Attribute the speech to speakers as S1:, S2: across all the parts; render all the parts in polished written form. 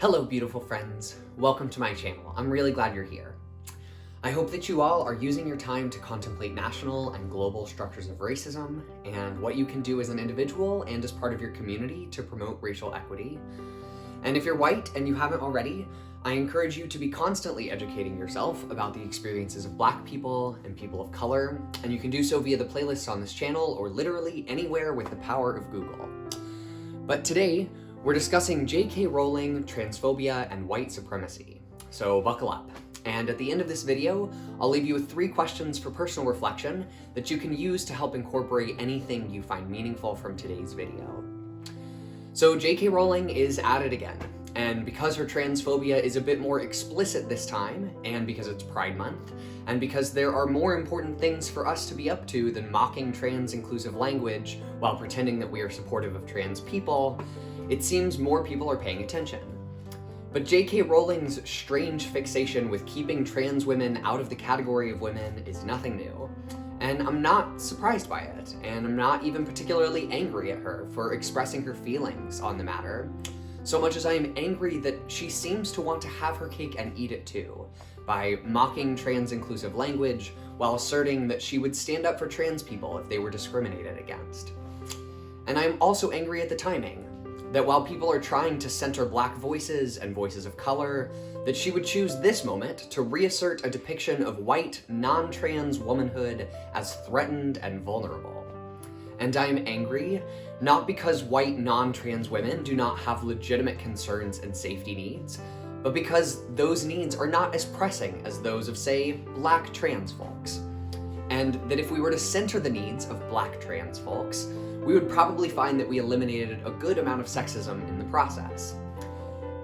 S1: Hello, beautiful friends. Welcome to my channel. I'm really glad you're here. I hope that you all are using your time to contemplate national and global structures of racism and what you can do as an individual and as part of your community to promote racial equity. And if you're white and you haven't already, I encourage you to be constantly educating yourself about the experiences of Black people and people of color, and you can do so via the playlists on this channel or literally anywhere with the power of Google. But today, we're discussing JK Rowling, transphobia, and white supremacy. So buckle up. And at the end of this video, I'll leave you with 3 questions for personal reflection that you can use to help incorporate anything you find meaningful from today's video. So JK Rowling is at it again. And because her transphobia is a bit more explicit this time, and because it's Pride Month, and because there are more important things for us to be up to than mocking trans-inclusive language while pretending that we are supportive of trans people, it seems more people are paying attention. But JK Rowling's strange fixation with keeping trans women out of the category of women is nothing new. And I'm not surprised by it, and I'm not even particularly angry at her for expressing her feelings on the matter, so much as I am angry that she seems to want to have her cake and eat it too, by mocking trans-inclusive language while asserting that she would stand up for trans people if they were discriminated against. And I'm also angry at the timing, that while people are trying to center Black voices and voices of color, that she would choose this moment to reassert a depiction of white, non-trans womanhood as threatened and vulnerable. And I am angry, not because white non-trans women do not have legitimate concerns and safety needs, but because those needs are not as pressing as those of, say, Black trans folks. And that if we were to center the needs of Black trans folks, we would probably find that we eliminated a good amount of sexism in the process.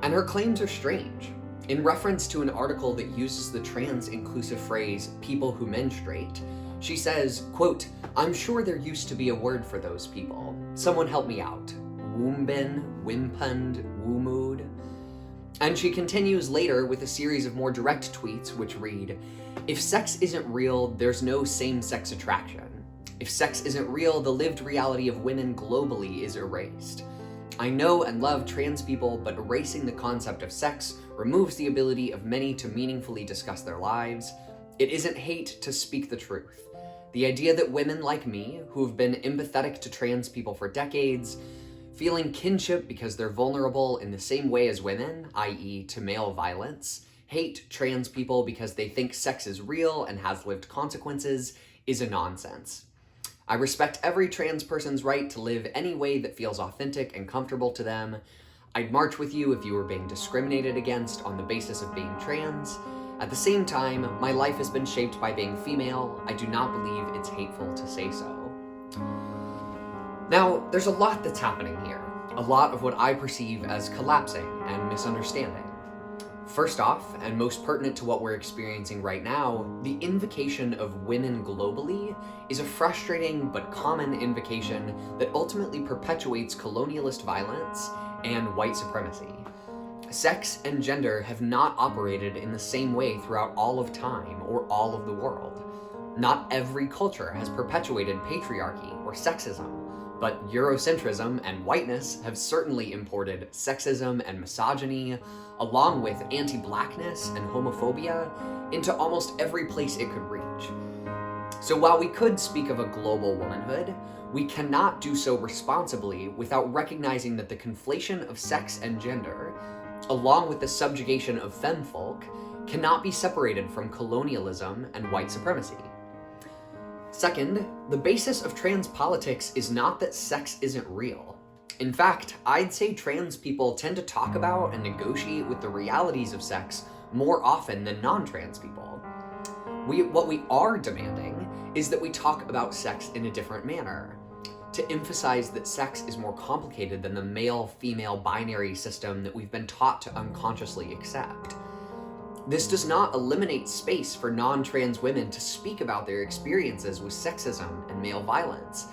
S1: And her claims are strange. In reference to an article that uses the trans-inclusive phrase, people who menstruate, she says, quote, "I'm sure there used to be a word for those people. Someone help me out. Woombin, wimpund, woomood." And she continues later with a series of more direct tweets which read, "If sex isn't real, there's no same-sex attraction. If sex isn't real, the lived reality of women globally is erased. I know and love trans people, but erasing the concept of sex removes the ability of many to meaningfully discuss their lives. It isn't hate to speak the truth. The idea that women like me, who have been empathetic to trans people for decades, feeling kinship because they're vulnerable in the same way as women, i.e. to male violence, hate trans people because they think sex is real and has lived consequences, is a nonsense. I respect every trans person's right to live any way that feels authentic and comfortable to them. I'd march with you if you were being discriminated against on the basis of being trans. At the same time, my life has been shaped by being female. I do not believe it's hateful to say so." Now, there's a lot that's happening here. A lot of what I perceive as collapsing and misunderstanding. First off, and most pertinent to what we're experiencing right now, the invocation of women globally is a frustrating but common invocation that ultimately perpetuates colonialist violence and white supremacy. Sex and gender have not operated in the same way throughout all of time or all of the world. Not every culture has perpetuated patriarchy or sexism, but Eurocentrism and whiteness have certainly imported sexism and misogyny, along with anti-Blackness and homophobia, into almost every place it could reach. So while we could speak of a global womanhood, we cannot do so responsibly without recognizing that the conflation of sex and gender, along with the subjugation of femfolk, cannot be separated from colonialism and white supremacy. Second, the basis of trans politics is not that sex isn't real. In fact, I'd say trans people tend to talk about and negotiate with the realities of sex more often than non-trans people. What we are demanding is that we talk about sex in a different manner, to emphasize that sex is more complicated than the male-female binary system that we've been taught to unconsciously accept. This does not eliminate space for non-trans women to speak about their experiences with sexism and male violence.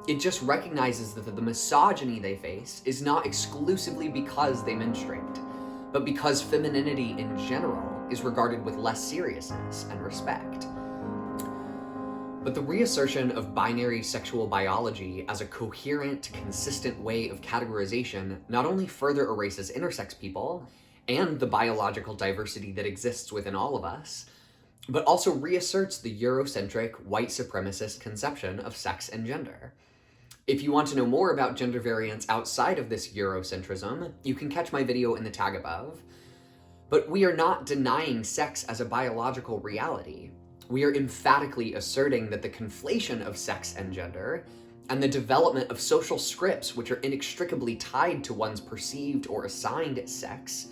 S1: It just recognizes that the misogyny they face is not exclusively because they menstruate, but because femininity in general is regarded with less seriousness and respect. But the reassertion of binary sexual biology as a coherent, consistent way of categorization not only further erases intersex people, and the biological diversity that exists within all of us, but also reasserts the Eurocentric, white supremacist conception of sex and gender. If you want to know more about gender variance outside of this Eurocentrism, you can catch my video in the tag above. But we are not denying sex as a biological reality. We are emphatically asserting that the conflation of sex and gender, and the development of social scripts which are inextricably tied to one's perceived or assigned sex,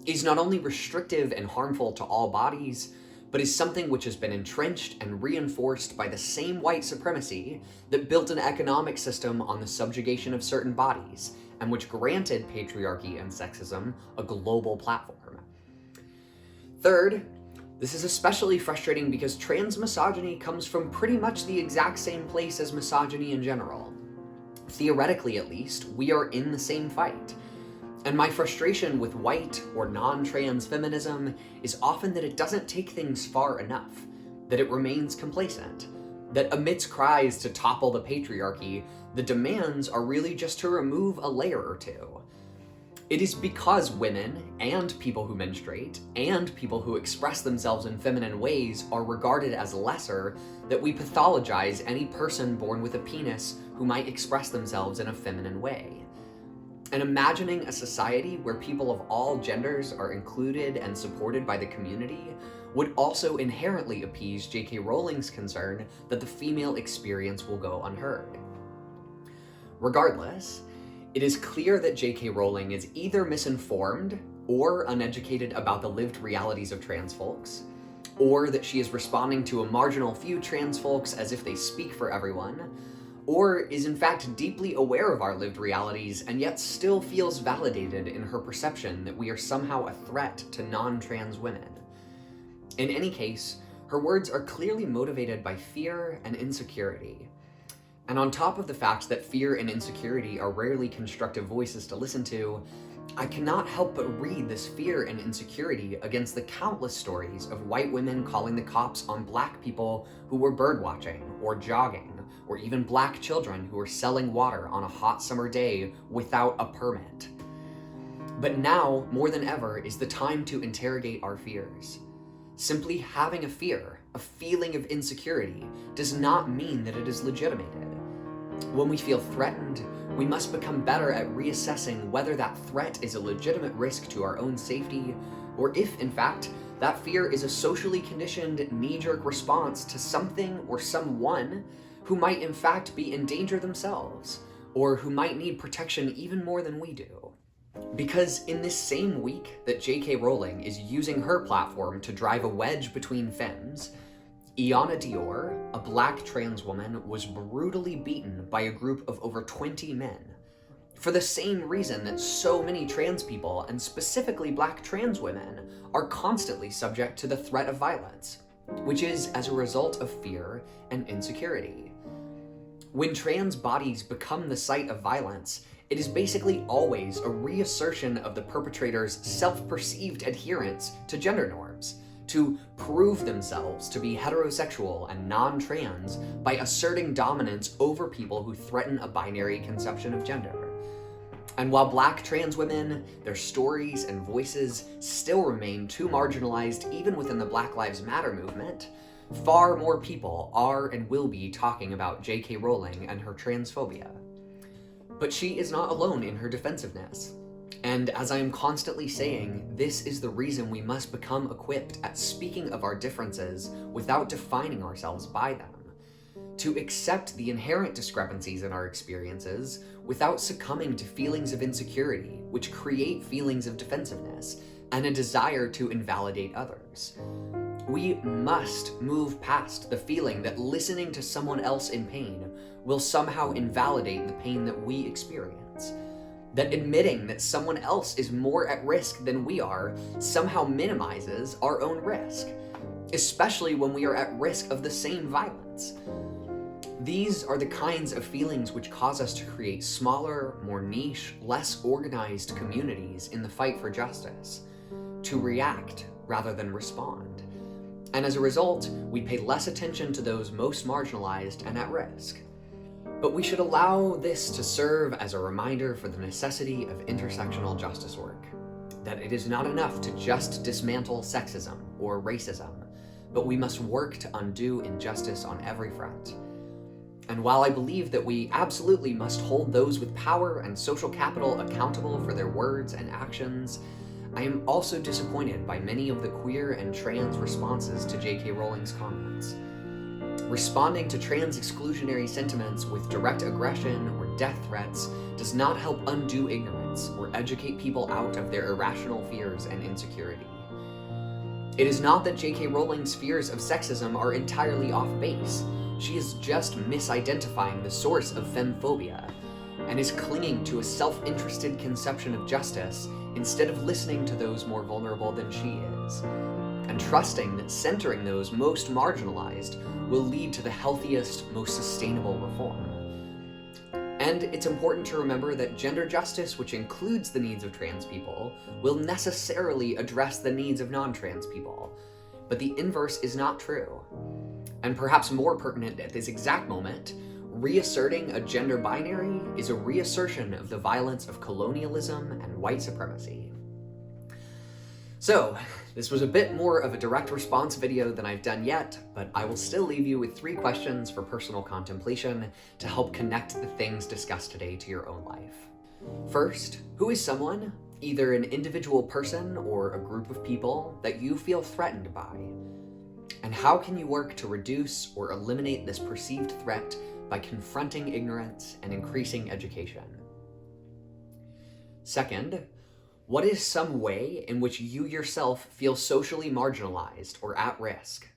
S1: is not only restrictive and harmful to all bodies, but is something which has been entrenched and reinforced by the same white supremacy that built an economic system on the subjugation of certain bodies, and which granted patriarchy and sexism a global platform. Third, this is especially frustrating because trans misogyny comes from pretty much the exact same place as misogyny in general. Theoretically, at least, we are in the same fight. And my frustration with white or non-trans feminism is often that it doesn't take things far enough, that it remains complacent, that amidst cries to topple the patriarchy, the demands are really just to remove a layer or two. It is because women, and people who menstruate, and people who express themselves in feminine ways are regarded as lesser that we pathologize any person born with a penis who might express themselves in a feminine way. And imagining a society where people of all genders are included and supported by the community would also inherently appease JK Rowling's concern that the female experience will go unheard. Regardless, it is clear that JK Rowling is either misinformed or uneducated about the lived realities of trans folks, or that she is responding to a marginal few trans folks as if they speak for everyone, or is in fact deeply aware of our lived realities and yet still feels validated in her perception that we are somehow a threat to non-trans women. In any case, her words are clearly motivated by fear and insecurity. And on top of the fact that fear and insecurity are rarely constructive voices to listen to, I cannot help but read this fear and insecurity against the countless stories of white women calling the cops on black people who were birdwatching or jogging, or even black children who were selling water on a hot summer day without a permit. But now, more than ever, is the time to interrogate our fears. Simply having a fear, a feeling of insecurity, does not mean that it is legitimated. When we feel threatened, we must become better at reassessing whether that threat is a legitimate risk to our own safety, or if, in fact, that fear is a socially conditioned knee-jerk response to something or someone who might in fact be in danger themselves, or who might need protection even more than we do. Because in this same week that JK Rowling is using her platform to drive a wedge between femmes, Iana Dior, a black trans woman, was brutally beaten by a group of over 20 men, for the same reason that so many trans people, and specifically black trans women, are constantly subject to the threat of violence, which is as a result of fear and insecurity. When trans bodies become the site of violence, it is basically always a reassertion of the perpetrator's self-perceived adherence to gender norms, to prove themselves to be heterosexual and non-trans by asserting dominance over people who threaten a binary conception of gender. And while black trans women, their stories and voices still remain too marginalized even within the Black Lives Matter movement, far more people are and will be talking about JK Rowling and her transphobia. But she is not alone in her defensiveness. And as I am constantly saying, this is the reason we must become equipped at speaking of our differences without defining ourselves by them. To accept the inherent discrepancies in our experiences without succumbing to feelings of insecurity, which create feelings of defensiveness and a desire to invalidate others. We must move past the feeling that listening to someone else in pain will somehow invalidate the pain that we experience. That admitting that someone else is more at risk than we are somehow minimizes our own risk, especially when we are at risk of the same violence. These are the kinds of feelings which cause us to create smaller, more niche, less organized communities in the fight for justice, to react rather than respond. And as a result, we pay less attention to those most marginalized and at risk. But we should allow this to serve as a reminder for the necessity of intersectional justice work. that it is not enough to just dismantle sexism or racism, but we must work to undo injustice on every front. And while I believe that we absolutely must hold those with power and social capital accountable for their words and actions, I am also disappointed by many of the queer and trans responses to JK Rowling's comments. Responding to trans exclusionary sentiments with direct aggression or death threats does not help undo ignorance or educate people out of their irrational fears and insecurity. It is not that JK Rowling's fears of sexism are entirely off base. She is just misidentifying the source of femphobia and is clinging to a self-interested conception of justice instead of listening to those more vulnerable than she is, and trusting that centering those most marginalized will lead to the healthiest, most sustainable reform. And it's important to remember that gender justice, which includes the needs of trans people, will necessarily address the needs of non-trans people. But the inverse is not true. And perhaps more pertinent at this exact moment, reasserting a gender binary is a reassertion of the violence of colonialism and white supremacy. So, this was a bit more of a direct response video than I've done yet, but I will still leave you with 3 questions for personal contemplation to help connect the things discussed today to your own life. First, who is someone, either an individual person or a group of people, that you feel threatened by? And how can you work to reduce or eliminate this perceived threat by confronting ignorance and increasing education? Second, what is some way in which you yourself feel socially marginalized or at risk?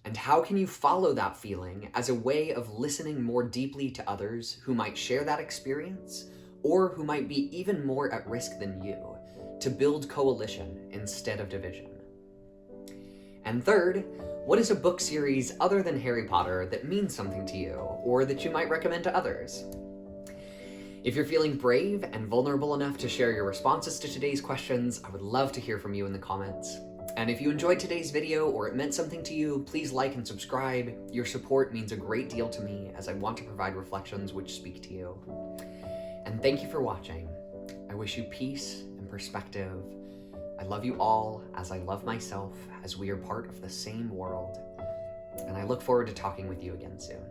S1: And how can you follow that feeling as a way of listening more deeply to others who might share that experience or who might be even more at risk than you, to build coalition instead of division? And third, what is a book series other than Harry Potter that means something to you or that you might recommend to others? If you're feeling brave and vulnerable enough to share your responses to today's questions, I would love to hear from you in the comments. And if you enjoyed today's video or it meant something to you, please like and subscribe. Your support means a great deal to me as I want to provide reflections which speak to you. And thank you for watching. I wish you peace and perspective. I love you all as I love myself, as we are part of the same world. And I look forward to talking with you again soon.